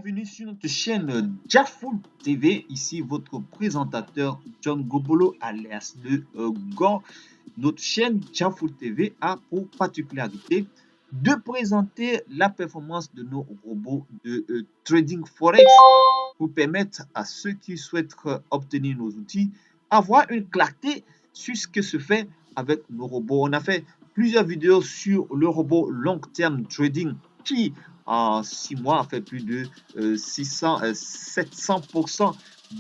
bienvenue sur notre chaîne Jaful TV. Ici votre présentateur John Gobolo alias le Gor. Notre chaîne Jaful TV a pour particularité de présenter la performance de nos robots de trading forex pour permettre à ceux qui souhaitent obtenir nos outils avoir une clarté sur ce que se fait avec nos robots. On a fait plusieurs vidéos sur le robot long term trading qui en 6 mois a fait plus de 700%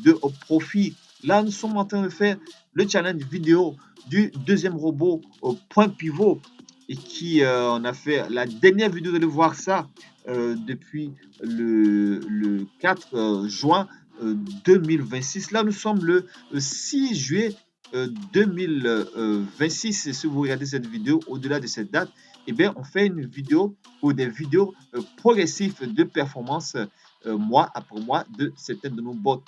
de profit. Là, nous sommes en train de faire le challenge vidéo du deuxième robot au point pivot et qui on a fait la dernière vidéo, vous allez voir ça depuis le 4 juin 2026. Là, nous sommes le 6 juillet 2026. Et si vous regardez cette vidéo au-delà de cette date, eh bien, on fait une vidéo ou des vidéos progressives de performance mois après mois de certaines de nos bots.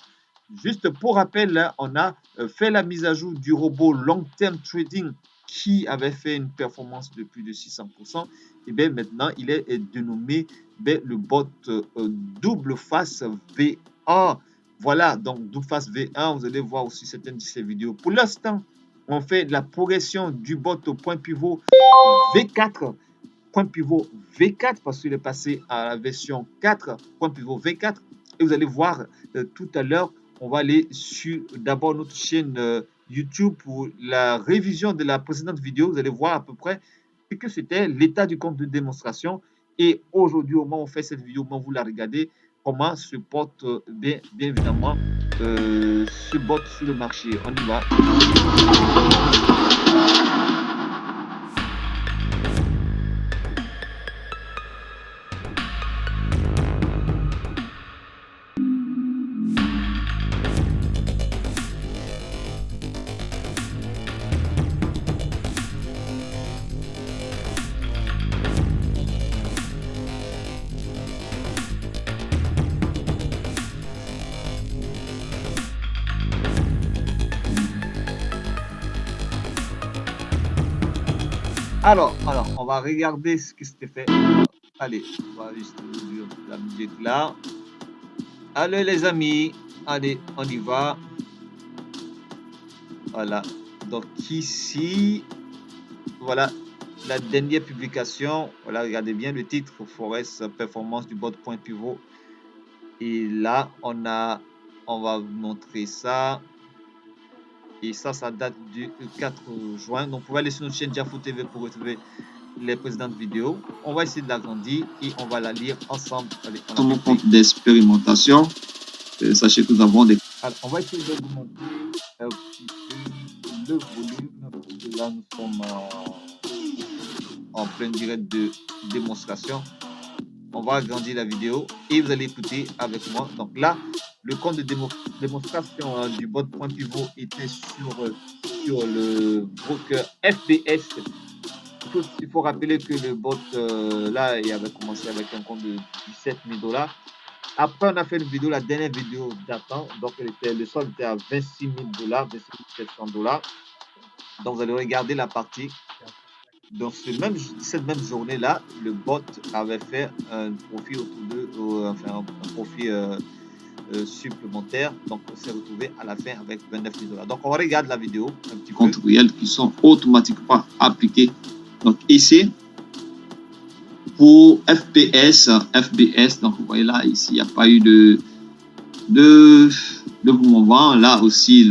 Juste pour rappel, là, on a fait la mise à jour du robot Long Term Trading qui avait fait une performance de plus de 600%. Et bien maintenant, il est dénommé le bot double face V1. Voilà, donc double face V1, vous allez voir aussi certaines de ces vidéos. Pour l'instant, on fait la progression du bot au point pivot V4. Point pivot V4 parce qu'il est passé à la version 4, point pivot V4. Et vous allez voir tout à l'heure, on va aller sur d'abord notre chaîne YouTube pour la révision de la précédente vidéo. Vous allez voir à peu près ce que c'était l'état du compte de démonstration. Et aujourd'hui, au moment où on fait cette vidéo, au moment où vous la regardez, comment se porte bien évidemment ce bot sur le marché. On y va. Alors, on va regarder ce qui s'était fait. Allez, on va juste la musique là. Allez les amis, allez, on y va. Voilà, donc ici, voilà la dernière publication. Voilà, regardez bien le titre, Forest Performance du bot point pivot. Et là, on va vous montrer ça. Et ça date du 4 juin. Donc, vous pouvez aller sur notre chaîne Jaful TV pour retrouver les précédentes vidéos. On va essayer de l'agrandir et on va la lire ensemble. Allez, sur mon compte d'expérimentation, sachez que nous avons des... Alors, on va essayer d'augmenter un petit peu le volume. Parce que là, nous sommes en plein direct de démonstration. On va agrandir la vidéo et vous allez écouter avec moi. Donc là, le compte de démonstration du bot point pivot était sur le broker FBS. Il faut rappeler que le bot là, il avait commencé avec un compte de 17 000 $. Après, on a fait une vidéo, la dernière vidéo datant. Donc, le solde était à 26 000 $, 26 700 $. Donc, vous allez regarder la partie. Dans cette même journée-là, le bot avait fait un profit autour de, un profit supplémentaire. Donc, on s'est retrouvé à la fin avec 29 000 $. Donc, on regarde la vidéo un petit peu. Comptes réels qui sont automatiquement appliqués. Donc, ici, pour FBS, donc vous voyez là, ici, il n'y a pas eu de mouvement. Là aussi,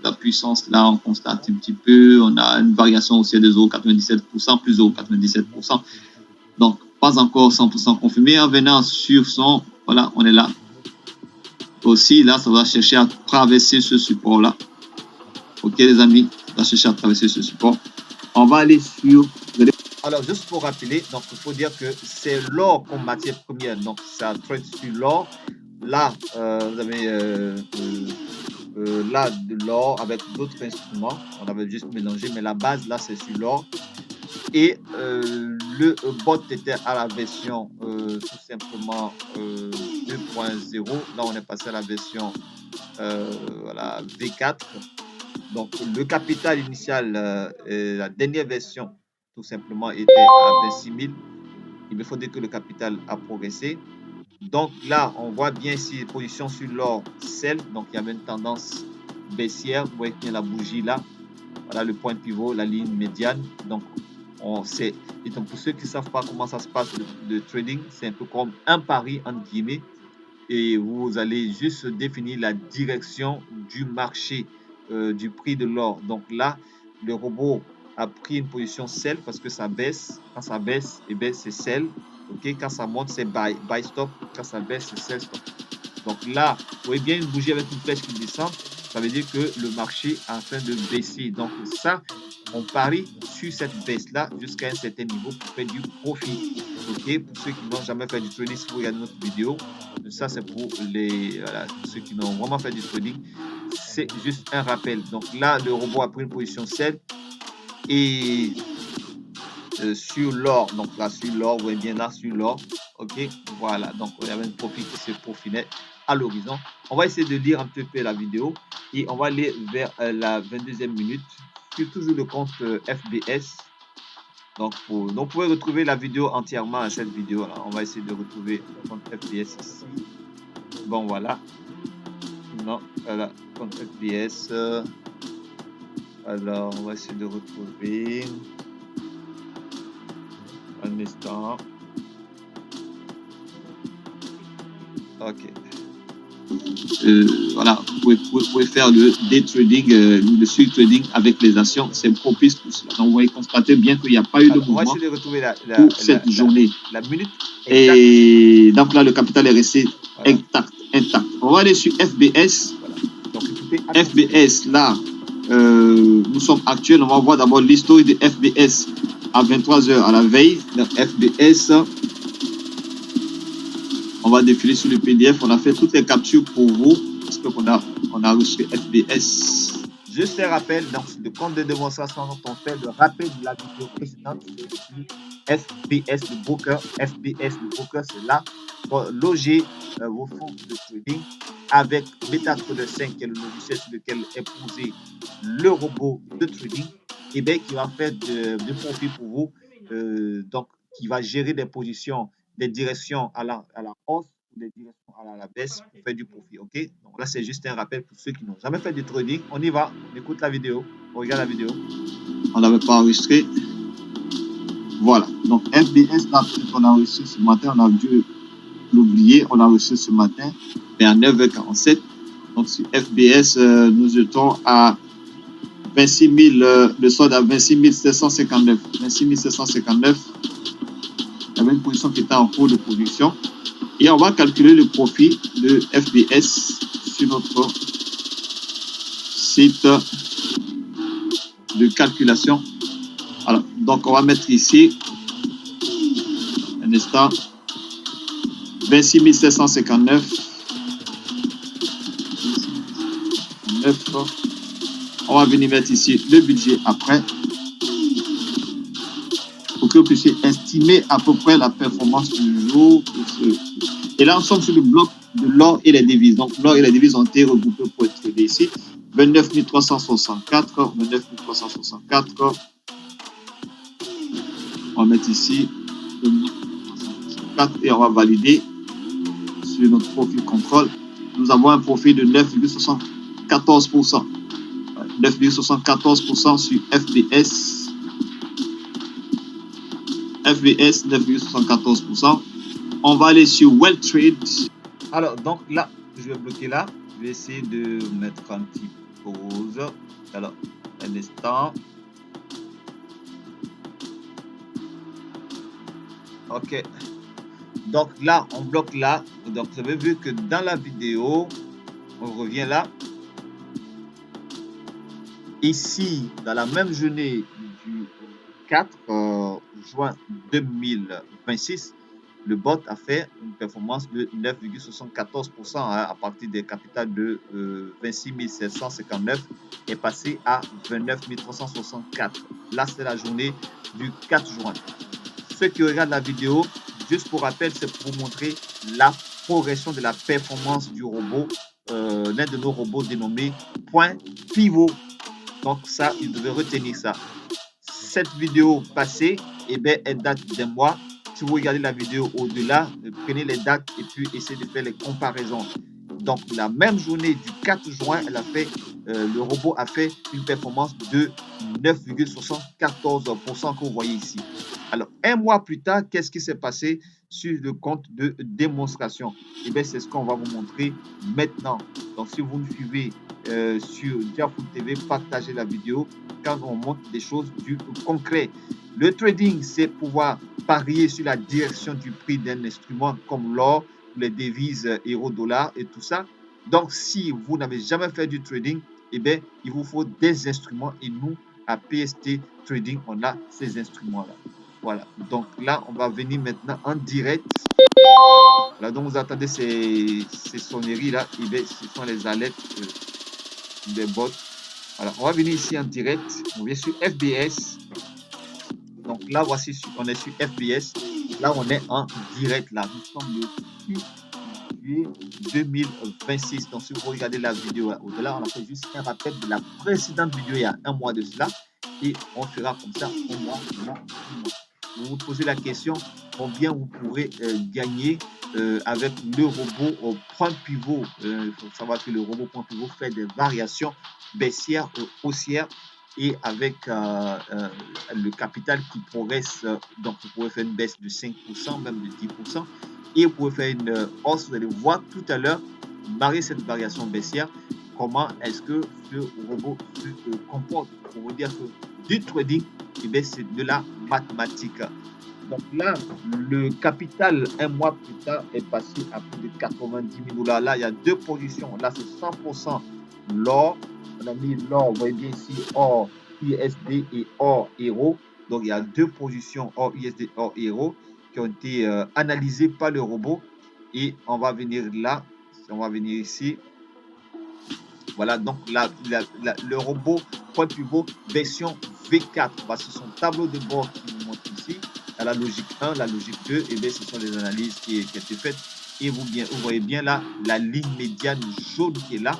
la puissance, là, on constate un petit peu. On a une variation aussi de 0,97%, plus 0,97%. Donc, pas encore 100% confirmé. En venant sur son, voilà, on est là. Aussi, là, ça va chercher à traverser ce support-là. Ok, les amis, ça va chercher à traverser ce support. On va aller sur... Alors, juste pour rappeler, donc il faut dire que c'est l'or comme matière première. Donc, ça trade sur l'or. Là, vous avez là de l'or avec d'autres instruments. On avait juste mélangé, mais la base là, c'est sur l'or. Et le bot était à la version tout simplement 2.0. Là, on est passé à la version voilà, V4. Donc, le capital initial, la dernière version, tout simplement, était à 26 000. Il me faut dire que le capital a progressé. Donc là, on voit bien ici position sur l'or sell. Donc il y avait une tendance baissière. Vous voyez bien la bougie là. Voilà le point pivot, la ligne médiane. Donc on sait. Et donc pour ceux qui ne savent pas comment ça se passe le trading, c'est un peu comme un pari entre guillemets. Et vous allez juste définir la direction du marché, du prix de l'or. Donc là, le robot a pris une position sell parce que ça baisse. Quand ça baisse, et bien c'est sell. Ok, quand ça monte, c'est buy stop. Quand ça baisse, c'est sell stop. Donc là, vous voyez bien une bougie avec une flèche qui descend. Ça veut dire que le marché est en train de baisser. Donc ça, on parie sur cette baisse-là jusqu'à un certain niveau pour faire du profit. Ok, pour ceux qui n'ont jamais fait du trading, si vous regardez notre vidéo, ça c'est pour ceux qui n'ont vraiment fait du trading. C'est juste un rappel. Donc là, le robot a pris une position sell et sur l'or. Donc là, sur l'or, vous voyez bien là, sur l'or. Ok, voilà. Donc il y avait un profil qui se profilait à l'horizon. On va essayer de lire un petit peu la vidéo et on va aller vers la 22e minute sur toujours le compte FBS. Donc, vous pouvez retrouver la vidéo entièrement à cette vidéo. Là. On va essayer de retrouver le compte FBS ici. Bon, voilà. Non, voilà, compte FBS. Alors, on va essayer de retrouver. Un instant. Ok. Voilà, vous pouvez faire le day trading, le swing trading avec les actions, c'est propice pour cela. Donc, vous voyez constater bien qu'il n'y a pas eu de mouvement on va essayer de retrouver pour cette journée. La minute exacte. Et donc là, le capital est resté intact. On va aller sur FBS. Voilà. Donc, FBS, là, nous sommes actuels. On va voir d'abord l'historique de FBS à 23h à la veille. Donc, FBS, on va défiler sur le PDF. On a fait toutes les captures pour vous parce qu'on a reçu FBS. Juste un rappel, dans le compte de démonstration, on fait le rappel de la vidéo précédente. FBS, le broker. FBS, le broker, c'est là pour loger vos fonds de trading avec MetaTrader 5, qui est le logiciel sur lequel est posé le robot de trading, et bien qui va faire du profit pour vous. Donc, qui va gérer des positions, des directions à la hausse, des directions à la baisse pour faire du profit. Ok, donc là c'est juste un rappel pour ceux qui n'ont jamais fait du trading. On y va, on écoute la vidéo, on regarde la vidéo. On n'avait pas enregistré. Voilà, donc FBS là, on a reçu ce matin, on a dû l'oublier, on a reçu ce matin vers 9h47. Donc sur FBS, nous étions à 26 000, le solde à 26 759. 26 759. Il y avait une position qui était en cours de production. Et on va calculer le profit de FBS sur notre site de calculation. Alors, donc on va mettre ici un instant 26 759. On va venir mettre ici le budget après pour que vous puissiez estimer à peu près la performance du jour. Et là, on sommes sur le bloc de l'or et les devises. Donc, l'or et les devises ont été regroupés pour être tradés ici. 29 364, 29 364. On va mettre ici 29 364 et on va valider sur notre profil contrôle. Nous avons un profit de 9,74%. 9,74% sur FBS. FBS 9,74%. On va aller sur WellTrade. Alors, donc là, je vais bloquer là. Je vais essayer de mettre un petit pause. Alors, un instant. Ok. Donc là, on bloque là. Donc, vous avez vu que dans la vidéo, on revient là. Ici, dans la même journée du 4 juin 2026, le bot a fait une performance de 9,74% à partir des capitales de 26 759 et passé à 29 364. Là, c'est la journée du 4 juin. Ceux qui regardent la vidéo, juste pour rappel, c'est pour vous montrer la progression de la performance du robot, l'un de nos robots dénommé Point Pivot. Donc ça, il devait retenir ça. Cette vidéo passée, eh bien, elle date d'un mois. si vous regardez la vidéo au-delà, prenez les dates et puis essayez de faire les comparaisons. Donc, la même journée du 4 juin, le robot a fait une performance de 9,74% que vous voyez ici. Alors, un mois plus tard, qu'est-ce qui s'est passé sur le compte de démonstration? Eh bien, c'est ce qu'on va vous montrer maintenant. Donc, si vous nous suivez sur Diafoot TV, partagez la vidéo quand on montre des choses du concret. Le trading, c'est pouvoir parier sur la direction du prix d'un instrument comme l'or, les devises euro-dollar et tout ça. Donc, si vous n'avez jamais fait du trading, eh bien, il vous faut des instruments et nous, à PST Trading, on a ces instruments-là. Voilà. Donc là, on va venir maintenant en direct. Là, donc vous attendez ces sonneries-là. Eh bien, ce sont les alertes des bots. Voilà. On va venir ici en direct. On vient sur FBS. Donc là, voici, on est sur FBS. Là, on est en direct. Là, nous sommes le 6 juillet 2026. Donc, si vous regardez la vidéo au-delà, on a fait juste un rappel de la précédente vidéo il y a un mois de cela. Et on fera comme ça au mois. Vous vous posez la question, combien vous pourrez gagner avec le robot au point pivot. Il faut savoir que le robot point pivot fait des variations baissières ou haussières. Et avec le capital qui progresse, donc vous pouvez faire une baisse de 5%, même de 10%. Et vous pouvez faire une hausse, vous allez voir tout à l'heure, malgré cette variation baissière, comment est-ce que ce robot se comporte. Pour vous dire que du trading, eh c'est de la mathématique. Donc là, le capital, un mois plus tard, est passé à plus de 90 000 $. Là, il y a deux positions. Là, c'est 100% l'or. On a mis l'or, vous voyez bien ici, or USD et or euro. Donc, il y a deux positions, or USD, or euro, qui ont été analysées par le robot. Et on va venir là, on va venir ici. Voilà, donc le robot point pivot version V4. Voici son tableau de bord qui nous montre ici. À la logique 1, la logique 2, et bien ce sont les analyses qui ont été faites. Et vous voyez bien là la ligne médiane jaune qui est là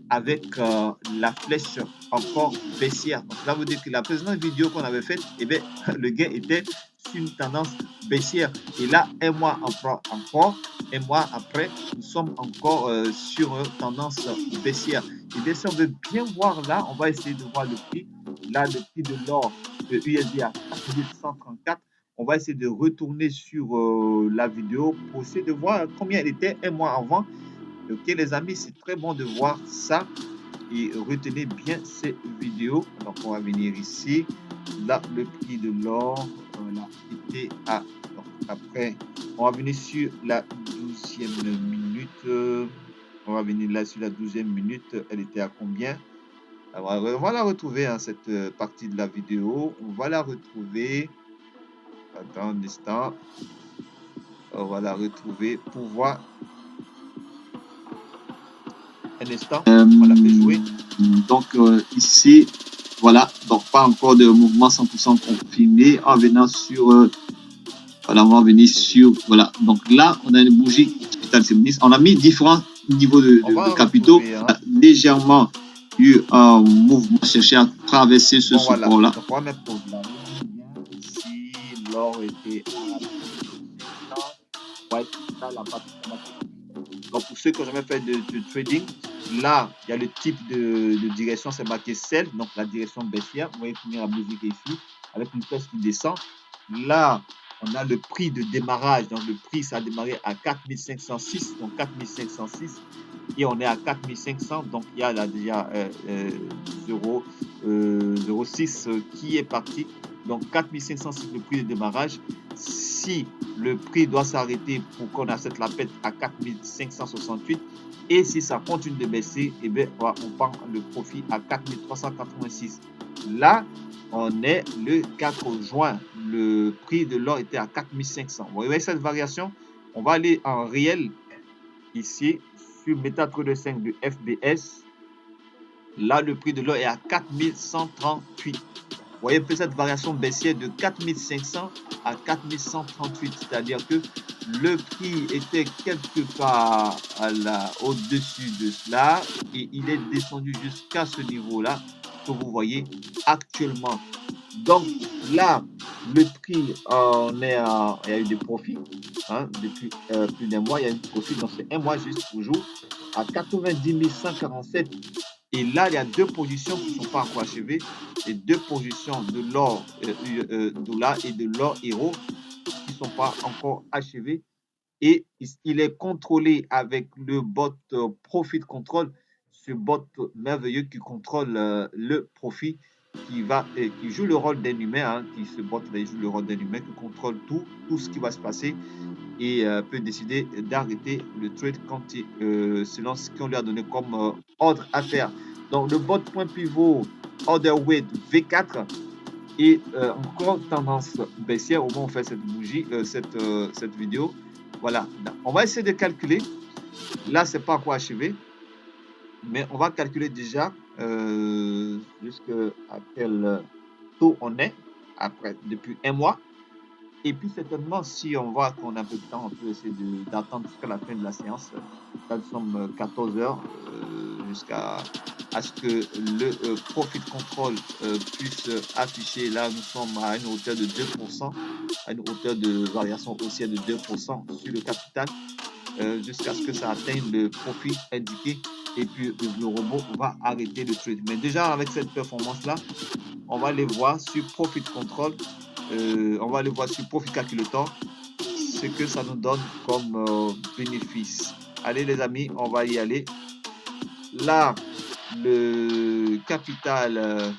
avec la flèche encore baissière. Donc là, vous dites que la précédente vidéo qu'on avait faite, et bien le gain était sur une tendance baissière. Et là, un mois après, nous sommes encore sur une tendance baissière. Et bien, si on veut bien voir là, on va essayer de voir le prix. Là, le prix de l'or de USD à 4134. On va essayer de retourner sur la vidéo pour essayer de voir combien elle était un mois avant. Ok, les amis, c'est très bon de voir ça et retenez bien ces vidéos. Donc, on va venir ici. Là, le prix de l'or était à. Donc, après, on va venir sur la 12e minute. On va venir là sur la 12e minute. Elle était à combien? Alors, on va la retrouver, hein, cette partie de la vidéo. On va la retrouver. Attends un instant. On va la retrouver pour voir. Un instant. On la fait jouer. Donc, ici, voilà. Donc, pas encore de mouvement 100% confirmé. En venant sur. Voilà, on va venir sur. Voilà. Donc là, on a une bougie capital féministe. On a mis différents niveaux de capitaux. Hein. Légèrement eu un mouvement cherché à traverser ce support-là. Donc, on va mettre pour là. Ici, l'or était à la partie. Donc, pour ceux qui n'ont jamais fait de trading, là, il y a le type de direction, c'est marqué sell, donc la direction baissière. Vous voyez finir la musique ici, avec une flèche qui descend. Là, on a le prix de démarrage. Donc, le prix, ça a démarré à 4506. Donc, 4506. Et on est à 4500. Donc, il y a là déjà 0,06 qui est parti. Donc, 4500, c'est le prix de démarrage. Si le prix doit s'arrêter pour qu'on achète la pète à 4568, et si ça continue de baisser, eh bien, on prend le profit à 4386. Là, on est le 4 juin. Le prix de l'or était à 4500. Vous voyez cette variation? On va aller en réel ici sur MetaTrader 5 de FBS. Là, le prix de l'or est à 4138. Vous voyez un peu cette variation baissière de 4500 à 4138. C'est-à-dire que le prix était quelque part au-dessus de cela et il est descendu jusqu'à ce niveau-là que vous voyez actuellement. Donc là, Le prix, il y a eu des profits hein, depuis plus d'un mois. Il y a eu des profits dans ces un mois juste toujours à 90 147. Et là, il y a deux positions qui ne sont pas encore achevées. Et deux positions de l'or dollar et de l'or euro qui ne sont pas encore achevées. Et il est contrôlé avec le bot Profit Control, ce bot merveilleux qui contrôle le profit, qui joue le rôle d'un humain, hein, ce bot là, il joue le rôle d'un humain, qui contrôle tout ce qui va se passer et peut décider d'arrêter le trade quand selon ce qu'on lui a donné comme ordre à faire. Donc le bot point pivot order weight V4 et encore tendance baissière au moment où on fait cette bougie, cette vidéo. Voilà, on va essayer de calculer. Là, c'est pas encore achevé, mais on va calculer déjà jusqu'à quel taux on est après depuis un mois. Et puis certainement, si on voit qu'on a un peu de temps, on peut essayer d'attendre jusqu'à la fin de la séance. Là, nous sommes 14 heures jusqu'à ce que le profit control puisse afficher. Là, nous sommes à une hauteur de 2%, à une hauteur de variation haussière de 2% sur le capital, jusqu'à ce que ça atteigne le profit indiqué. Et puis le robot va arrêter le trade. Mais déjà, avec cette performance-là, on va les voir sur profit control. On va aller voir sur Profit Calculator ce que ça nous donne comme bénéfice. Allez les amis, on va y aller. Là, le capital,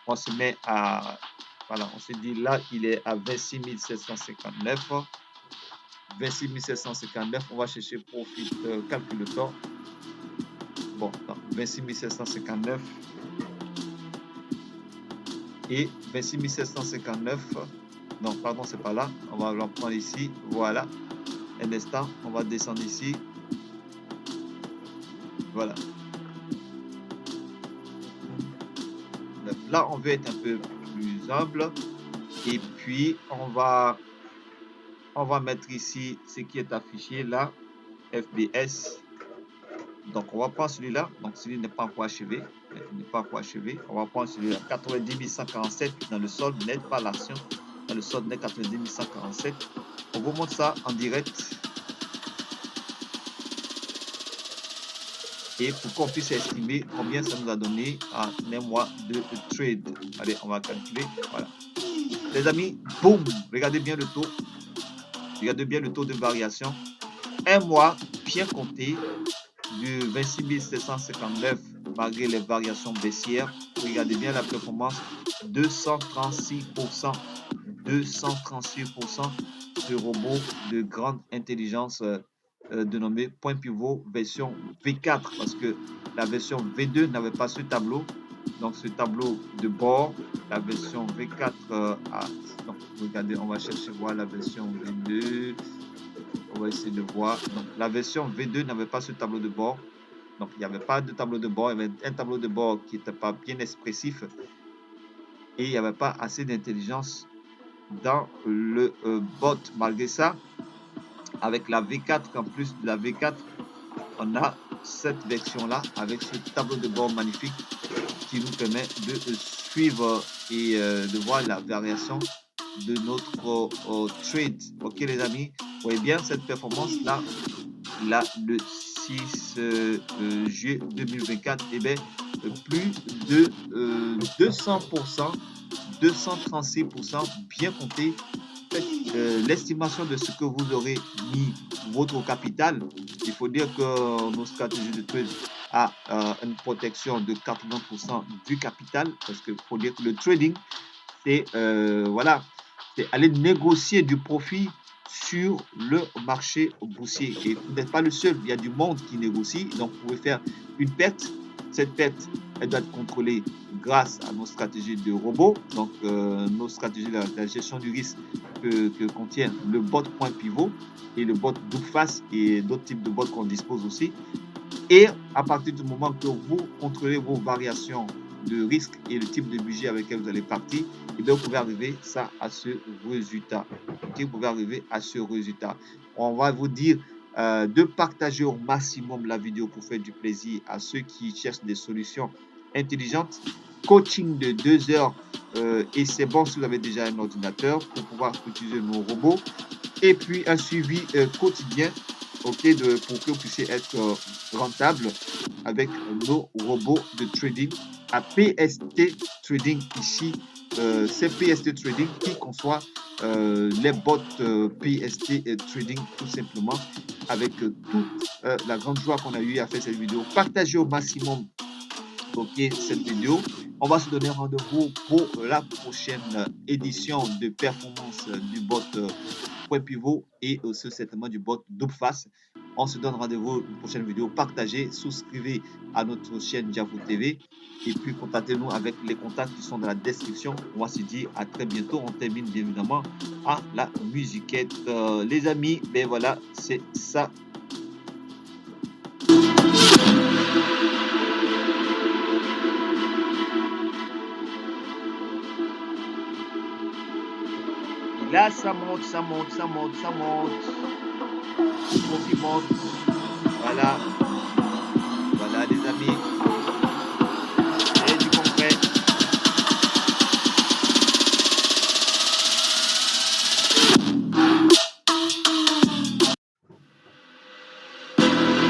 on se met à... Voilà, on se dit là, il est à 26 759. 26 759, on va chercher Profit Calculator. Bon, non, 26 759 et 26 759. Non, pardon, c'est pas là. On va le prendre ici. Voilà. Un instant, on va descendre ici. Voilà. Là, on veut être un peu plus humble. Et puis, on va mettre ici ce qui est affiché là. FBS. Donc, on va prendre celui-là. Donc, celui n'est pas encore achevé. Il n'est pas encore achevé. On va prendre celui-là. 90 147 dans le solde net par l'action. Dans le solde net 90 147. On vous montre ça en direct. Et pour qu'on puisse estimer combien ça nous a donné en un mois de trade. Allez, on va calculer. Voilà. Les amis, boum, regardez bien le taux. Regardez bien le taux de variation. Un mois bien compté du 26 759 malgré les variations baissières. Regardez bien la performance. 236%. 236% ce robot de grande intelligence dénommé Point Pivot version V4 parce que la version V2 n'avait pas ce tableau. Donc ce tableau de bord, la version V4 donc regardez, on va chercher voir la version V2. On va essayer de voir. Donc la version V2 n'avait pas ce tableau de bord. Donc il n'y avait pas de tableau de bord, il y avait un tableau de bord qui n'était pas bien expressif et il n'y avait pas assez d'intelligence dans le bot. Malgré ça, avec la V4, en plus de la V4, on a cette version-là avec ce tableau de bord magnifique qui nous permet de suivre et de voir la variation de notre trade. Ok les amis, vous voyez bien cette performance-là, là, le 6 juillet 2024, et bien, plus de 200%, 236%, bien compté. L'estimation de ce que vous aurez mis votre capital, il faut dire que nos stratégies de trade a une protection de 80% du capital parce que faut dire que le trading c'est voilà, c'est aller négocier du profit sur le marché boursier et vous n'êtes pas le seul, il y a du monde qui négocie, donc vous pouvez faire une perte. Cette perte, elle doit être contrôlée grâce à nos stratégies de robots, donc nos stratégies de la gestion du risque que contient le bot point pivot et le bot Dougfast et d'autres types de bots qu'on dispose aussi. Et à partir du moment que vous contrôlez vos variations de risque et le type de budget avec lequel vous allez partir, et bien vous pouvez arriver ça à ce résultat. Okay, vous pouvez arriver à ce résultat. On va vous dire de partager au maximum la vidéo pour faire du plaisir à ceux qui cherchent des solutions intelligente, coaching de 2 heures, et c'est bon si vous avez déjà un ordinateur pour pouvoir utiliser nos robots, et puis un suivi quotidien, ok, pour que vous puissiez être rentable avec nos robots de trading à PST Trading ici. C'est PST Trading qui conçoit les bots PST Trading tout simplement, avec toute la grande joie qu'on a eu à faire cette vidéo. Partagez au maximum, ok, cette vidéo. On va se donner rendez-vous pour la prochaine édition de performance du bot Point Pivot et aussi certainement du bot Double Face. On se donne rendez-vous pour une prochaine vidéo. Partagez, souscrivez à notre chaîne Diafou TV et puis contactez-nous avec les contacts qui sont dans la description. On va se dire à très bientôt. On termine bien évidemment à la musiquette. Les amis, ben voilà, c'est ça. Là, ça monte, ça monte, ça monte, ça monte. Tout le monde qui monte. Voilà. Voilà, les amis.